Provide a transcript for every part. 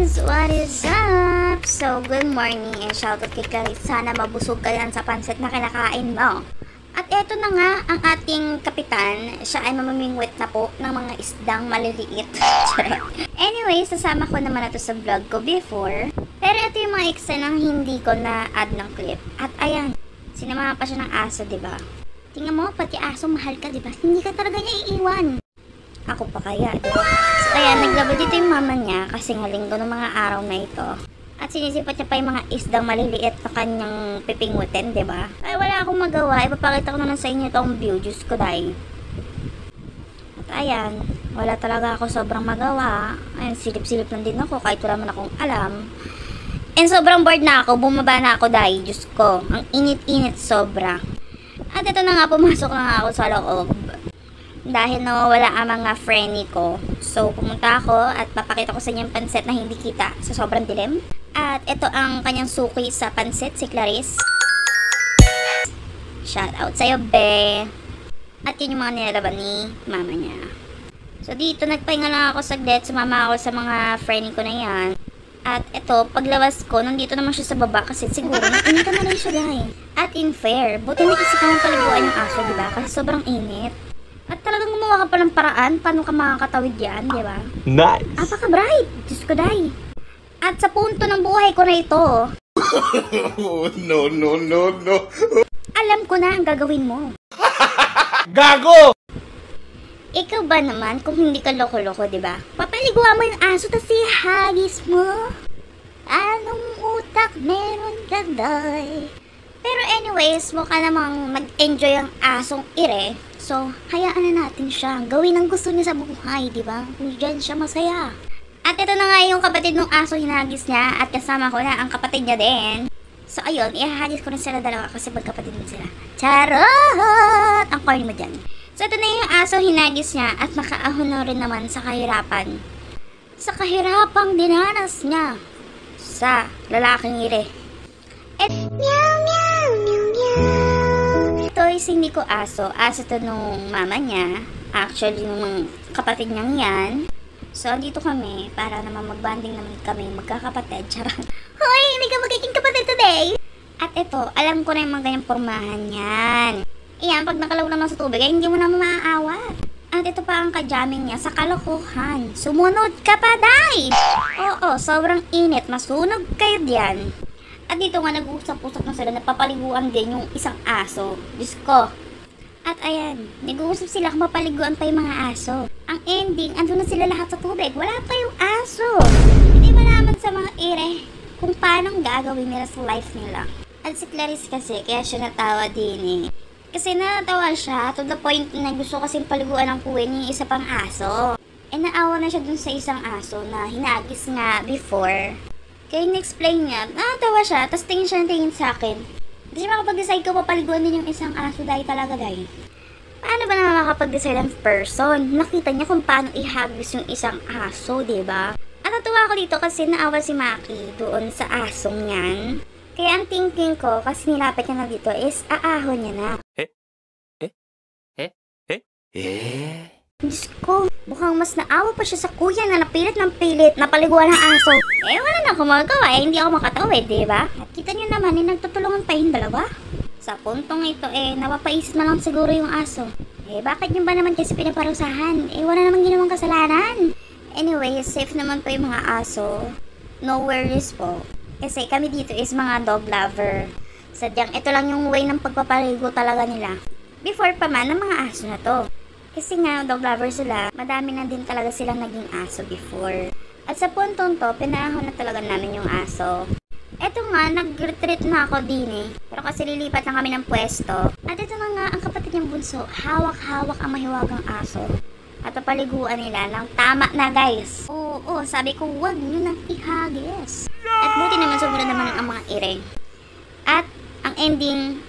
guys! What is up? So, good morning and shoutout kay Clarice. Sana mabusog ka yan sa pansit na kinakain mo. At eto na nga ang ating kapitan. Siya ay mamimingwit na po ng mga isdang maliliit. Anyway, sasama ko naman ito sa vlog ko before. Pero ito yung mga eksena hindi ko na-add ng clip. At ayan, sinamahan pa siya ng aso, diba? Tingnan mo, pati aso mahal ka, diba? Hindi ka talaga niya iiwan. Ako pa kaya, diba? So, ayan, naglaba dito yung mama niya kasi nga linggo ng mga araw na ito. At sinisipat niya pa yung mga isdang maliliit na kanyang pipingutin, diba? Ay, wala akong magawa. Ipapakita ko na lang sa inyo itong view. Diyos ko, day. At ayan, wala talaga ako sobrang magawa. Ayan, silip-silip lang din ako kahit wala man akong alam. And sobrang bored na ako. Bumaba na ako, day. Diyos ko, ang init-init sobra. At ito na nga, pumasok na nga ako sa loob. Dahil nawawala ang mga frenny ko. So, pumunta ako at papakita ko sa inyo yung pansit na hindi kita sa sobrang dilim. At ito ang kanyang suki sa pansit, si Clarice. Shout out sa'yo, be. At yun yung mga nilalaban ni mama niya. So, dito nagpahinga lang ako saglit. Sumama ako sa mga frenny ko na yan. At ito, paglabas ko, nandito naman siya sa baba kasi siguro nainitan na rin siya, dahil. At in fair, buti naisip ko ng paliguan yung aso, diba? Kasi sobrang init. At talagang gumawa ka pa ng paraan paano ka makakatawid yan, di ba? Nice! Apaka-bright! Diyos ko, day! At sa punto ng buhay ko na ito, No. alam ko na ang gagawin mo. Gago! Ikaw ba naman, kung hindi ka loko-loko, di ba? Papaliguan mo yung aso, tas ihagis mo. Anong utak meron ka, day? Pero anyways, mukha namang mag-enjoy ang asong ire. So, hayaan na natin siya. Gawin ang gusto niya sa buhay, di ba? Kung dyan siya masaya. At ito na nga yung kapatid ng aso, hinagis niya. At kasama ko na ang kapatid niya din. So, ayun, ihahagis ko na sila dalawa kasi magkapatid din sila. Charot! Ang corny mo dyan. So, ito na yung aso, hinagis niya. At nakaahon na rin naman sa kahirapan. Sa kahirapang dinanas niya sa lalaking ire. At meow, meow, meow, meow. Ito is hindi ko aso. Aso to nung mama niya. Actually, nung kapatid niyang yan. So, dito kami para naman magbanding naman kami magkakapatid. Charot. Hoy, hindi ka magiging kapatid today. At ito, alam ko na yung mga ganyang pormahan yan. Iyan, pag nakalaw naman sa tubig, ay hindi mo naman maaawat. At ito pa ang kajamming niya sa kalokohan. Sumunod ka pa, day! Oo, sobrang init. Masunog kayo diyan. At dito nga nag-uusap-usap na sila, napapaliguan din yung isang aso. Diyos ko. At ayan, nag-uusap sila kung mapaliguan pa yung mga aso. Ang ending, andun na sila lahat sa tubig. Wala pa yung aso. Hindi malaman sa mga ire kung paano gagawin nila sa life nila. At si Clarice kasi, kaya siya natawa din eh. Kasi natawa siya to the point na gusto kasing paliguan ng kuwin yung isa pang aso. Eh naawa na siya dun sa isang aso na hinagis nga before. Kaya in-explain niya, nakatawa siya, tapos tingin siya ng tingin sa akin. Hindi siya makapag-decide ko papaliguan din yung isang aso, dahil talaga, dahil. Paano ba naman makapag-decide ang person? Nakita niya kung paano ihagis yung isang aso, diba? At natuwa ako dito kasi naawa si Maki doon sa asong yan. Kaya ang thinking ko, kasi nilapit niya na dito, is aahon niya na. Diyos ko, mukhang mas naawa pa siya sa kuya na napilit ng pilit na paliguan ng aso. Eh, wala na akong magagawa, hindi ako makatawid, diba? At kita niyo naman, nagtutulungan pa yung dalawa. Sa puntong ito, napapaisip na lang siguro yung aso. Bakit niyo ba naman kasi pinaparusahan? Wala namang ginawang kasalanan. Anyway, safe naman po yung mga aso. No worries po. Kasi kami dito is mga dog lover. Sadyang ito lang yung way ng pagpapaligo talaga nila. Before pa man ng mga aso na to. Kasi nga, dog lover sila, madami na din talaga silang naging aso before. At sa puntong to, pinahon na talaga namin yung aso. Eto nga, nag-retreat na ako din eh. Pero kasi lilipat lang kami ng pwesto. At ito na nga, ang kapatid niyang bunso, hawak-hawak ang mahiwagang aso. At papaliguan nila ng tama na, guys. Oo, sabi ko, huwag nyo nang ihagis. At buti naman, sobrang naman ang mga ire. At ang ending,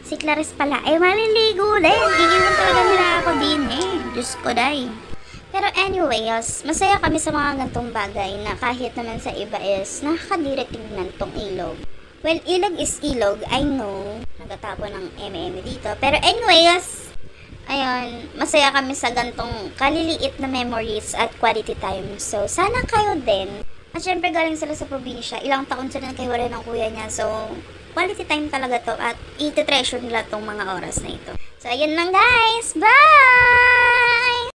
si Clarice pala, maliligo din. Gigiwan talaga nila ako din eh. Diyos ko, day. Pero anyways, masaya kami sa mga gantong bagay na kahit naman sa iba is nakakadiri tignan tong ilog. Well, ilog is ilog, I know. Nagatapo ng dito. Pero anyways, ayun, masaya kami sa gantong kaliliit na memories at quality time. So, sana kayo din At syempre galing sila sa probinsya, ilang taon sila nagkahiwalay ng kuya niya. So, quality time talaga to at iti-treasure nila tong mga oras na ito. So, ayun lang guys. Bye!